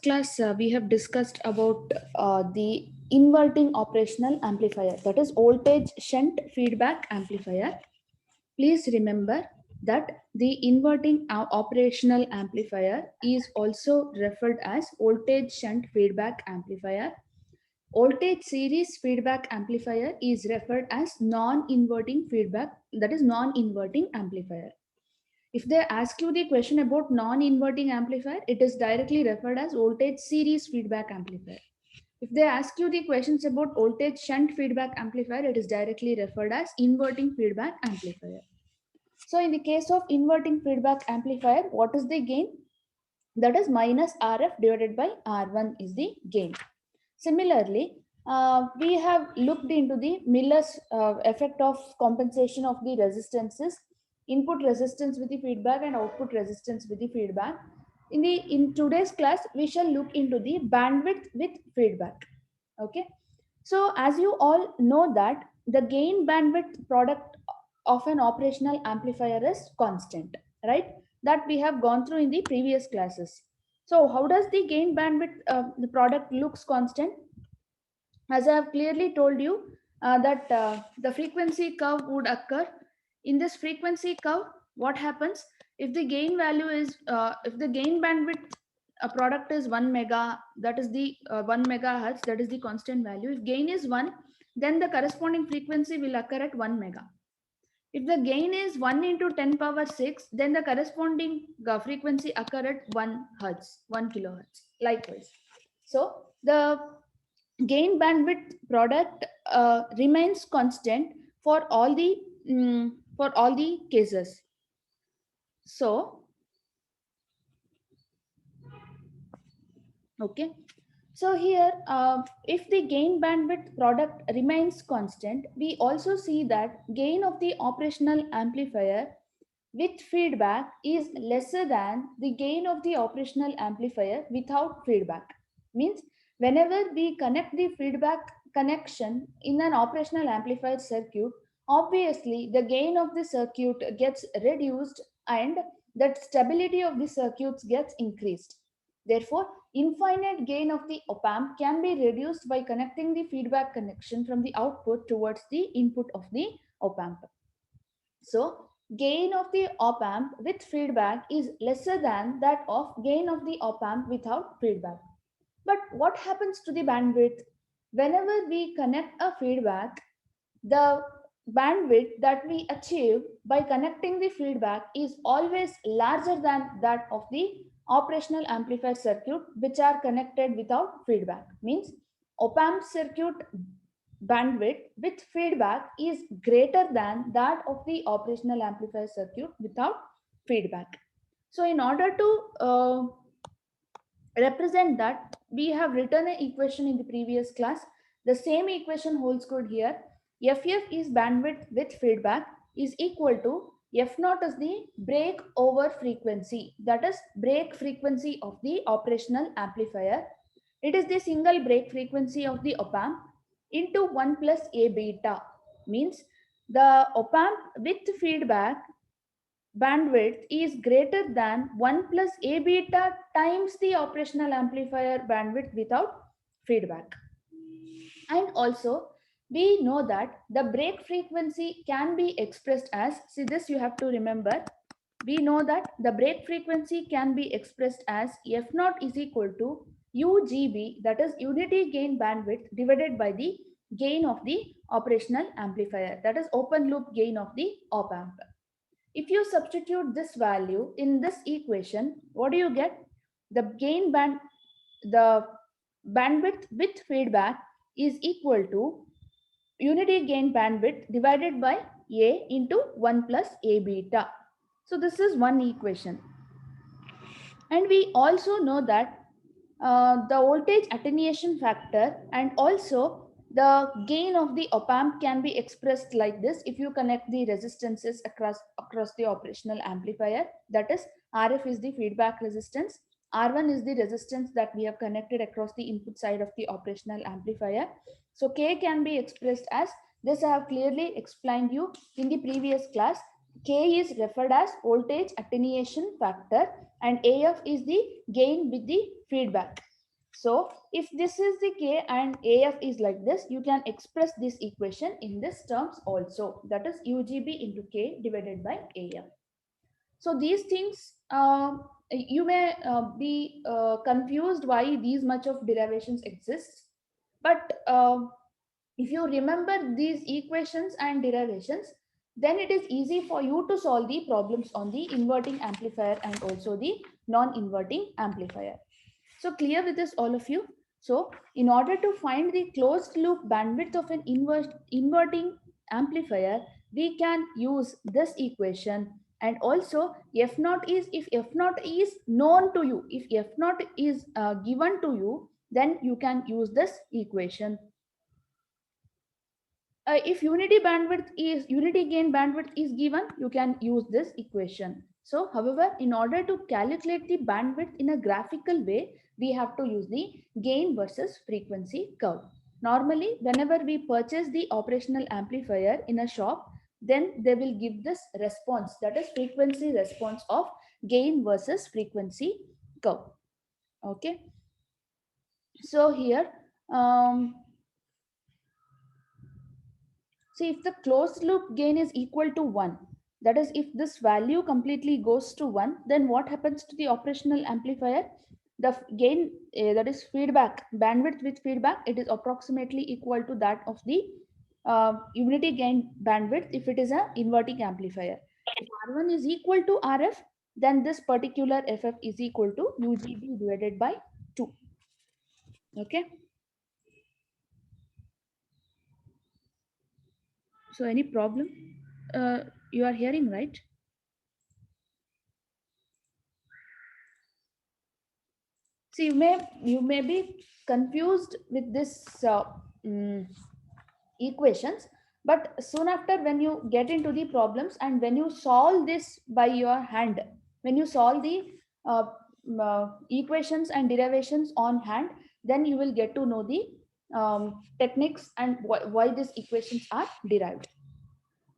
class, we have discussed about the inverting operational amplifier, that is voltage shunt feedback amplifier. Please remember that the inverting operational amplifier is also referred as voltage shunt feedback amplifier. Voltage series feedback amplifier is referred as non-inverting feedback, that is non-inverting amplifier. If they ask you the question about non-inverting amplifier, it is directly referred as voltage series feedback amplifier. If they ask you the questions about voltage shunt feedback amplifier, it is directly referred as inverting feedback amplifier. So in the case of inverting feedback amplifier, what is the gain? That is minus RF divided by R1 is the gain. Similarly, we have looked into the Miller's effect of compensation of the resistances, input resistance with the feedback and output resistance with the feedback. In today's class, we shall look into the bandwidth with feedback. Okay. So as you all know that the gain bandwidth product of an operational amplifier is constant, right? That we have gone through in the previous classes. So how does the gain bandwidth the product looks constant? As I have clearly told you that the frequency curve would occur. In this frequency curve, what happens if the gain value is if the gain bandwidth a product is 1 mega, that is the 1 megahertz, that is the constant value. If gain is 1, then the corresponding frequency will occur at 1 mega. If the gain is 1 into 10 power 6, then the corresponding frequency occur at 1 hertz, 1 kilohertz. Likewise. So the gain bandwidth product remains constant for all the cases. So okay. So here, if the gain bandwidth product remains constant, we also see that gain of the operational amplifier with feedback is lesser than the gain of the operational amplifier without feedback. Means whenever we connect the feedback connection in an operational amplifier circuit, obviously the gain of the circuit gets reduced and that stability of the circuits gets increased. Therefore, infinite gain of the op amp can be reduced by connecting the feedback connection from the output towards the input of the op amp. So, gain of the op amp with feedback is lesser than that of gain of the op amp without feedback. But what happens to the bandwidth? Whenever we connect a feedback, the bandwidth that we achieve by connecting the feedback is always larger than that of the operational amplifier circuit which are connected without feedback. Means op amp circuit bandwidth with feedback is greater than that of the operational amplifier circuit without feedback. So in order to represent that, we have written an equation in the previous class. The same equation holds good here. FF is bandwidth with feedback is equal to F naught is the break over frequency, that is break frequency of the operational amplifier. It is the single break frequency of the op amp into 1 plus A beta. Means the op amp with feedback bandwidth is greater than 1 plus A beta times the operational amplifier bandwidth without feedback. And also, we know that the break frequency can be expressed as, see this you have to remember, we know that the break frequency can be expressed as F naught is equal to UGB, that is unity gain bandwidth divided by the gain of the operational amplifier, that is open loop gain of the op amp. If you substitute this value in this equation, what do you get? The the bandwidth with feedback is equal to unity gain bandwidth divided by A into 1 plus A beta. So this is one equation. And we also know that the voltage attenuation factor and also the gain of the op amp can be expressed like this if you connect the resistances across the operational amplifier. That is, RF is the feedback resistance, R1 is the resistance that we have connected across the input side of the operational amplifier. So K can be expressed as this. I have clearly explained you in the previous class. K is referred as voltage attenuation factor and AF is the gain with the feedback. So if this is the K and AF is like this, you can express this equation in this terms also. That is UGB into K divided by AF. So these things, you may be confused why these much of derivations exist. But if you remember these equations and derivations, then it is easy for you to solve the problems on the inverting amplifier and also the non-inverting amplifier. So clear with this, all of you? So in order to find the closed loop bandwidth of an inverting amplifier, we can use this equation. And also F naught is, if F naught is known to you, if F naught is given to you, then you can use this equation. If unity gain bandwidth is given, you can use this equation. So however, in order to calculate the bandwidth in a graphical way, we have to use the gain versus frequency curve. Normally whenever we purchase the operational amplifier in a shop, then they will give this response, that is frequency response of gain versus frequency curve. Okay, so here, see, if the closed loop gain is equal to 1, that is, if this value completely goes to 1, then what happens to the operational amplifier? The gain, that is feedback, bandwidth with feedback, it is approximately equal to that of the unity gain bandwidth if it is an inverting amplifier. If R1 is equal to RF, then this particular FF is equal to UGB divided by 2. Okay. So any problem? You are hearing, right? So you may be confused with this mm, equations, but soon after when you get into the problems and when you solve this by your hand, when you solve the uh, equations and derivations on hand, then you will get to know the techniques and why these equations are derived.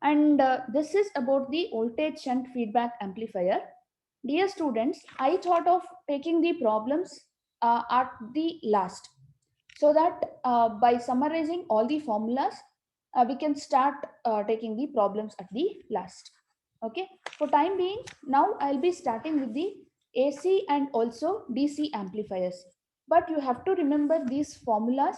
And this is about the voltage shunt feedback amplifier. Dear students, I thought of taking the problems at the last, so that by summarizing all the formulas, we can start taking the problems at the last. Okay, for time being, now I'll be starting with the AC and also DC amplifiers. But you have to remember these formulas.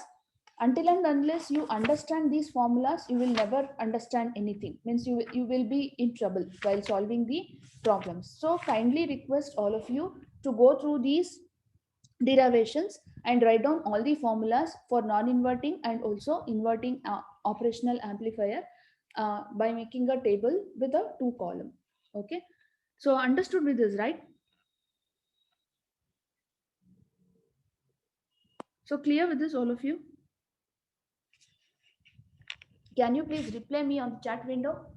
Until and unless you understand these formulas, you will never understand anything, means you will be in trouble while solving the problems. So kindly request all of you to go through these derivations and write down all the formulas for non-inverting and also inverting operational amplifier by making a table with a 2 column. Okay, so understood with this, right? So clear with this, all of you? Can you please reply me on the chat window?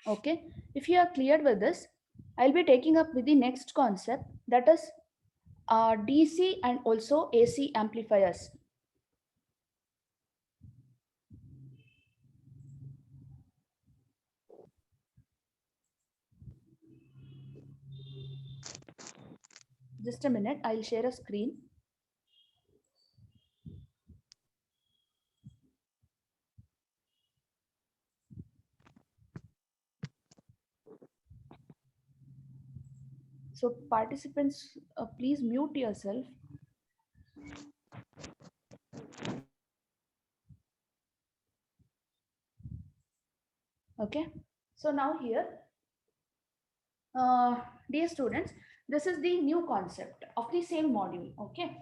Okay, if you are cleared with this, I'll be taking up with the next concept, that is DC and also AC amplifiers. Just a minute, I'll share a screen. So participants, please mute yourself. Okay, so now here, dear students, this is the new concept of the same module. Okay,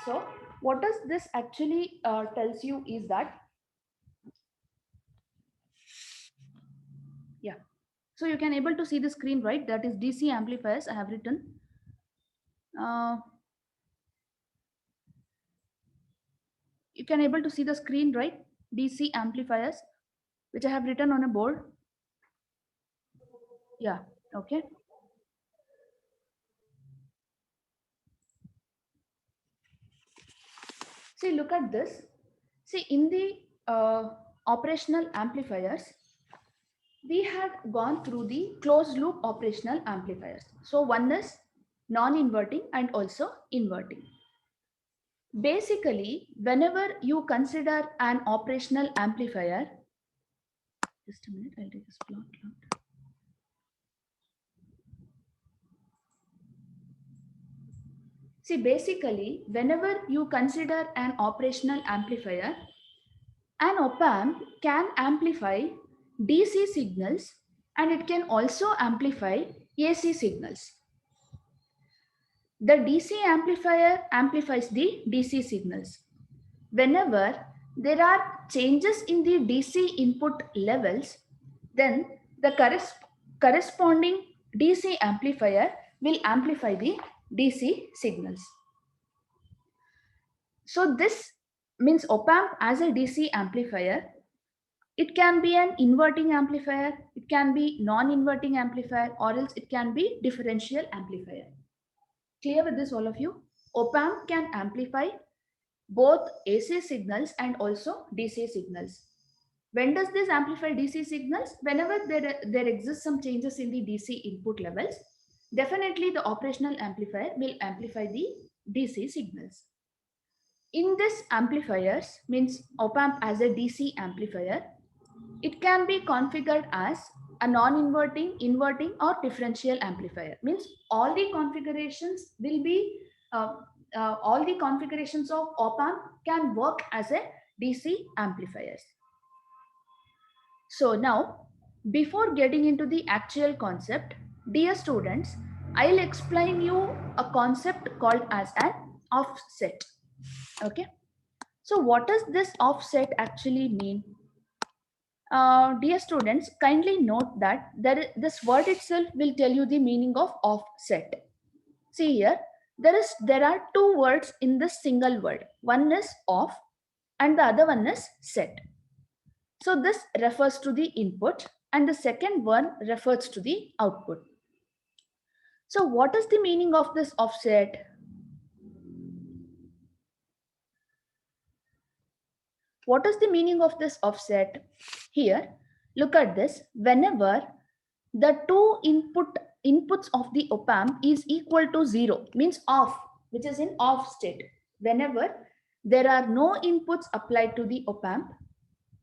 so what does this actually tells you is that, yeah, so you can able to see the screen, right? That is DC amplifiers I have written. uh, You can able to see the screen, right? DC amplifiers, which I have written on a board. Yeah, okay. See, look at this. See, in the operational amplifiers, we had gone through the closed loop operational amplifiers. So one is non-inverting and also inverting. Basically, whenever you consider an operational amplifier, just a minute, I'll take this plot. See, basically, whenever you consider an operational amplifier, an op-amp can amplify DC signals and it can also amplify AC signals. The DC amplifier amplifies the DC signals. Whenever there are changes in the DC input levels, then the corresponding DC amplifier will amplify the DC signals. So this means op-amp as a DC amplifier, it can be an inverting amplifier, it can be non-inverting amplifier, or else it can be differential amplifier. Clear with this, all of you? Op-amp can amplify both AC signals and also DC signals. When does this amplify DC signals? Whenever there exists some changes in the DC input levels, definitely the operational amplifier will amplify the DC signals. In this amplifiers, means op-amp as a DC amplifier, it can be configured as a non-inverting, inverting, or differential amplifier. Means all the configurations will be all the configurations of op-amp can work as a DC amplifiers. So now, before getting into the actual concept, dear students, I'll explain you a concept called as an offset. Okay. So what does this offset actually mean? Dear students, kindly note that this word itself will tell you the meaning of offset. See here, there are two words in this single word. One is off and the other one is set. So this refers to the input and the second one refers to the output. So what is the meaning of this offset? What is the meaning of this offset? Here, look at this. Whenever the two inputs of the op-amp is equal to 0, means off, which is in off state. Whenever there are no inputs applied to the op-amp,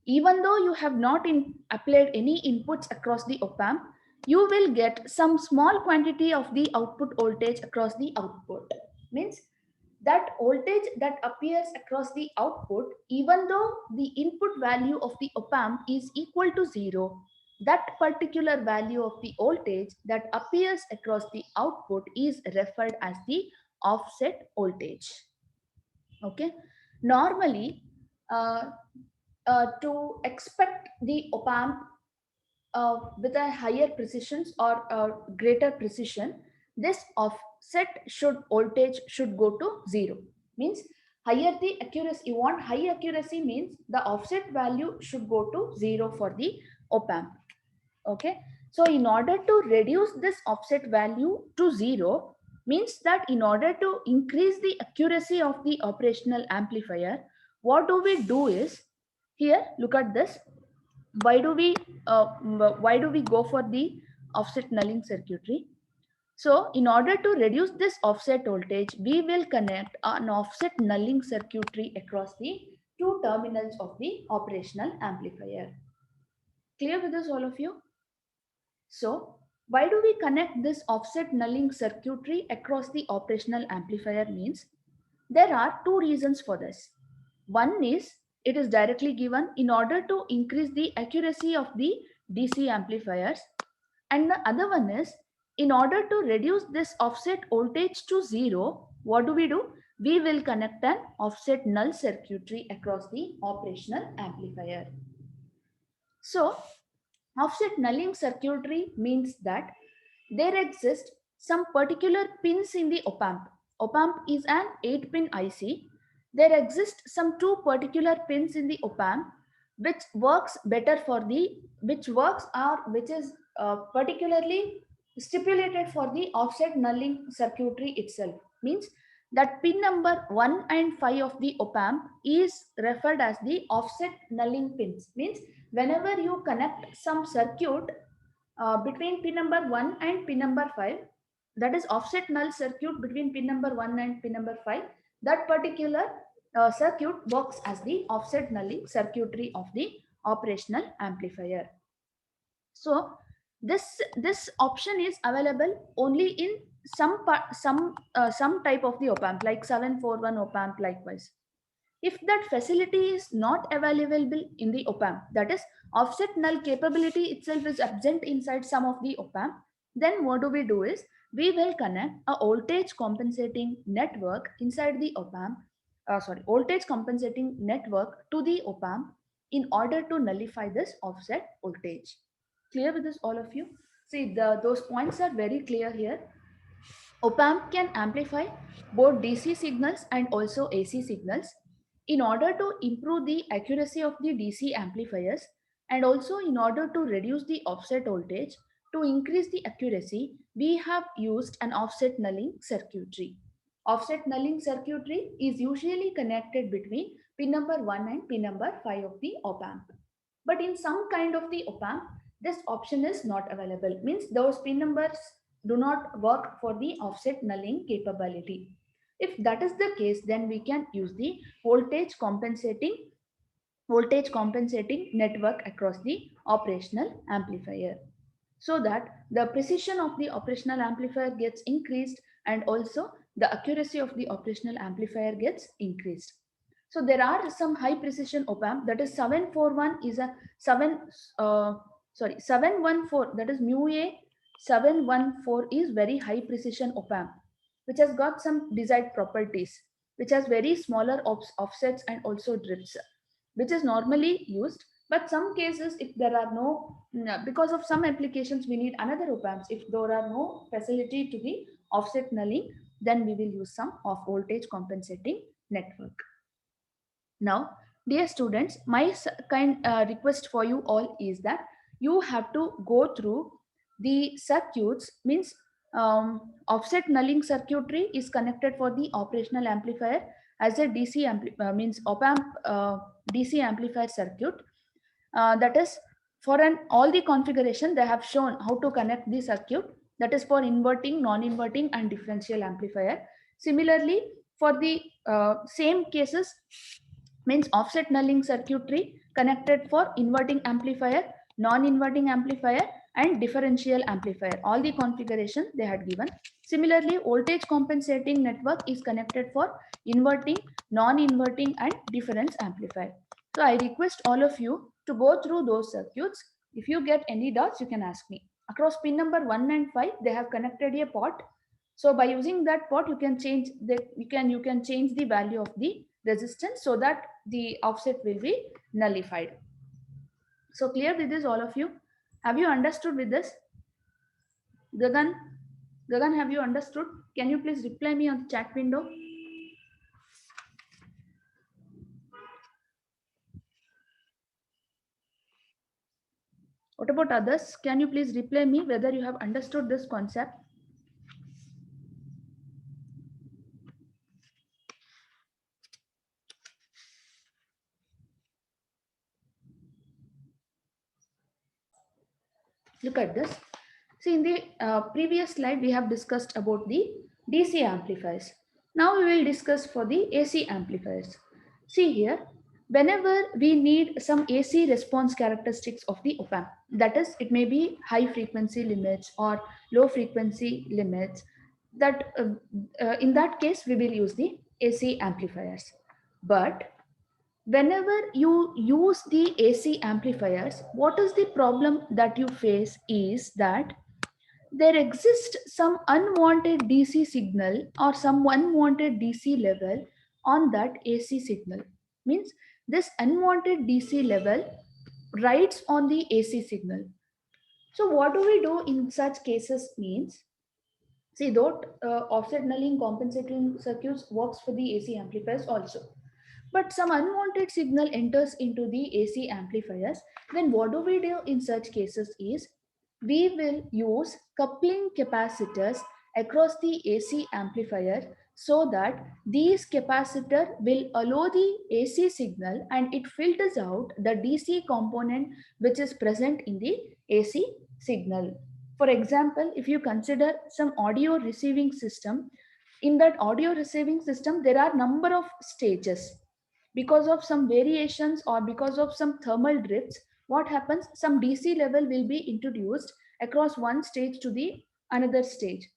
even though you have not applied any inputs across the op-amp, you will get some small quantity of the output voltage across the output. Means that voltage that appears across the output, even though the input value of the op-amp is equal to 0, that particular value of the voltage that appears across the output is referred as the offset voltage. Okay. Normally, to expect the op-amp with a higher precision or greater precision, this offset voltage should go to 0. Means higher the accuracy, you want high accuracy means the offset value should go to 0 for the op-amp. Okay. So in order to reduce this offset value to 0, means that in order to increase the accuracy of the operational amplifier, what do we do is, here look at this. Why do we go for the offset nulling circuitry? So in order to reduce this offset voltage, we will connect an offset nulling circuitry across the two terminals of the operational amplifier. Clear with this, all of you? So why do we connect this offset nulling circuitry across the operational amplifier? Means there are two reasons for this. One is it is directly given in order to increase the accuracy of the DC amplifiers, and the other one is in order to reduce this offset voltage to 0, what do? We will connect an offset null circuitry across the operational amplifier. So offset nulling circuitry means that there exist some particular pins in the op-amp. Op-amp is an 8-pin IC. There exist some two particular pins in the op-amp which works better for the, which is particularly stipulated for the offset nulling circuitry itself. Means that pin number 1 and 5 of the op-amp is referred as the offset nulling pins. Means whenever you connect some circuit between pin number 1 and pin number 5, that is offset null circuit between pin number 1 and pin number 5, that particular circuit works as the offset nulling circuitry of the operational amplifier. So this option is available only in some type of the op amp, like 741 op amp likewise. If that facility is not available in the op amp, that is offset null capability itself is absent inside some of the op amp, then what do? Is we will connect a voltage compensating network inside the op amp, voltage compensating network to the op amp in order to nullify this offset voltage. Clear with this, all of you? See, those points are very clear here. Op-amp can amplify both DC signals and also AC signals. In order to improve the accuracy of the DC amplifiers and also in order to reduce the offset voltage, to increase the accuracy, we have used an offset nulling circuitry. Offset nulling circuitry is usually connected between pin number 1 and pin number 5 of the op-amp. But in some kind of the op-amp, this option is not available. Means those pin numbers do not work for the offset nulling capability. If that is the case, then we can use the voltage compensating network across the operational amplifier, so that the precision of the operational amplifier gets increased and also the accuracy of the operational amplifier gets increased. So there are some high precision op amp, that is 741 is a 714, that is mu a 714 is very high precision op amp which has got some desired properties, which has very smaller offsets and also drifts, which is normally used. But some cases, if there are because of some applications we need another op amps, if there are no facility to the offset nulling, then we will use some of voltage compensating network. Now, dear students, my kind request for you all is that you have to go through the circuits. Means offset nulling circuitry is connected for the operational amplifier as a DC means op amp DC amplifier circuit. That is for all the configuration they have shown how to connect the circuit, that is for inverting, non-inverting and differential amplifier. Similarly, for the same cases, means offset nulling circuitry connected for inverting amplifier, non-inverting amplifier and differential amplifier, all the configuration they had given. Similarly, voltage compensating network is connected for inverting, non-inverting and difference amplifier. So I request all of you to go through those circuits. If you get any doubts, you can ask me. Across pin number 1 and 5, they have connected a pot. So by using that pot, you can change you can change the value of the resistance so that the offset will be nullified. So clear with this, all of you? Have you understood with this? Gagan, have you understood? Can you please reply me on the chat window? What about others? Can you please reply me whether you have understood this concept? Look at this. See, in the previous slide, we have discussed about the DC amplifiers. Now we will discuss for the AC amplifiers. See here, whenever we need some AC response characteristics of the op amp, that is, it may be high frequency limits or low frequency limits, that in that case, we will use the AC amplifiers. But whenever you use the AC amplifiers, what is the problem that you face is that there exists some unwanted DC signal or some unwanted DC level on that AC signal. Means this unwanted DC level rides on the AC signal. So what do we do in such cases? Means, see, though offset nulling compensating circuits works for the AC amplifiers also. But some unwanted signal enters into the AC amplifiers. Then what do we do in such cases is we will use coupling capacitors across the AC amplifier so that these capacitor will allow the AC signal and it filters out the DC component which is present in the AC signal. For example, if you consider some audio receiving system, in that audio receiving system there are number of stages. Because of some variations or because of some thermal drifts, what happens, some DC level will be introduced across one stage to the another stage.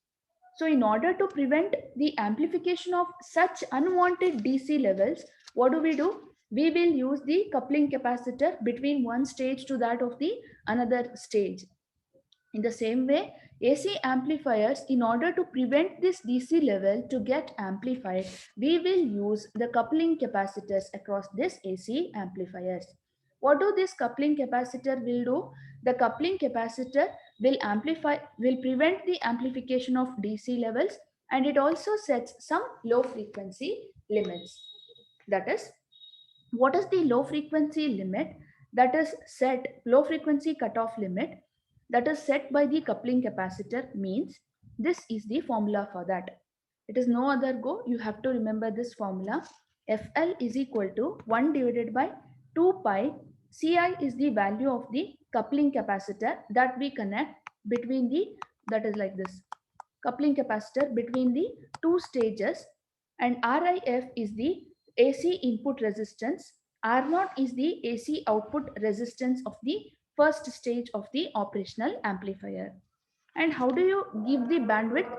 So in order to prevent the amplification of such unwanted DC levels, what do? We will use the coupling capacitor between one stage to that of the another stage. In the same way, AC amplifiers, in order to prevent this DC level to get amplified, we will use the coupling capacitors across this AC amplifiers. What do this coupling capacitor will do? The coupling capacitor will prevent the amplification of DC levels, and it also sets some low frequency limits. That is, what is the low frequency limit that is set, low frequency cutoff limit that is set by the coupling capacitor means this is the formula for that. It is no other go. You have to remember this formula. FL is equal to 1 divided by 2 pi. Ci is the value of the coupling capacitor that we connect between the, that is like this, coupling capacitor between the two stages, and RIF is the AC input resistance. R0 is the AC output resistance of the first stage of the operational amplifier. And how do you give the bandwidth?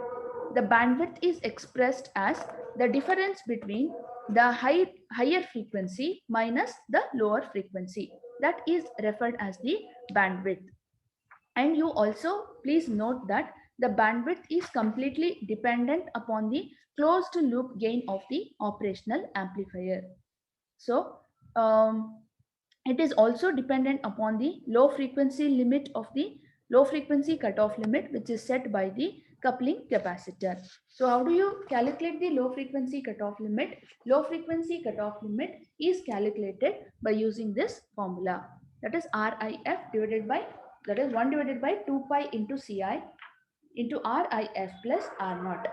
The bandwidth is expressed as the difference between the higher frequency minus the lower frequency. That is referred as the bandwidth. And you also please note that the bandwidth is completely dependent upon the closed loop gain of the operational amplifier. So it is also dependent upon the low frequency limit of the low frequency cutoff limit, which is set by the coupling capacitor. So how do you calculate the low frequency cutoff limit? Low frequency cutoff limit is calculated by using this formula, that is RIF divided by, that is 1 divided by 2 pi into Ci into RIF plus R0.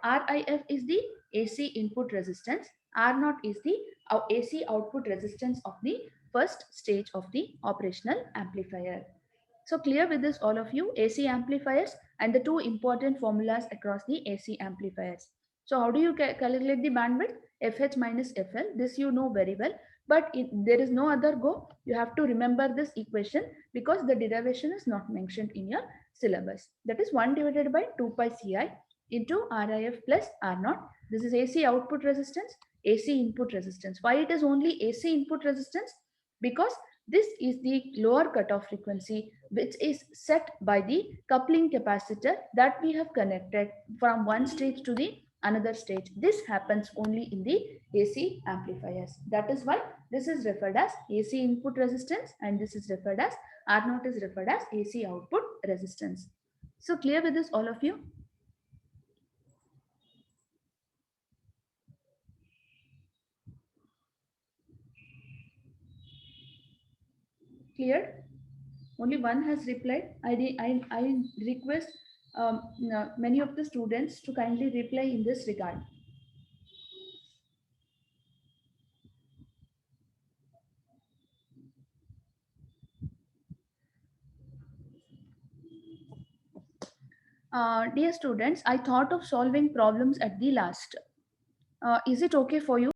RIF is the AC input resistance. R0 is the AC output resistance of the first stage of the operational amplifier. So clear with this all of you, AC amplifiers and the two important formulas across the AC amplifiers. So how do you calculate the bandwidth? FH minus FL. This you know very well, but there is no other go. You have to remember this equation because the derivation is not mentioned in your syllabus. That is 1 divided by 2 pi Ci into RIF plus R0. This is AC output resistance, AC input resistance. Why it is only AC input resistance? Because this is the lower cutoff frequency which is set by the coupling capacitor that we have connected from one stage to the another stage. This happens only in the AC amplifiers. That is why this is referred as AC input resistance and this is referred as R0 is referred as AC output resistance. So clear with this all of you? Clear? Only one has replied. I request many of the students to kindly reply in this regard. Dear students, I thought of solving problems at the last. Is it okay for you?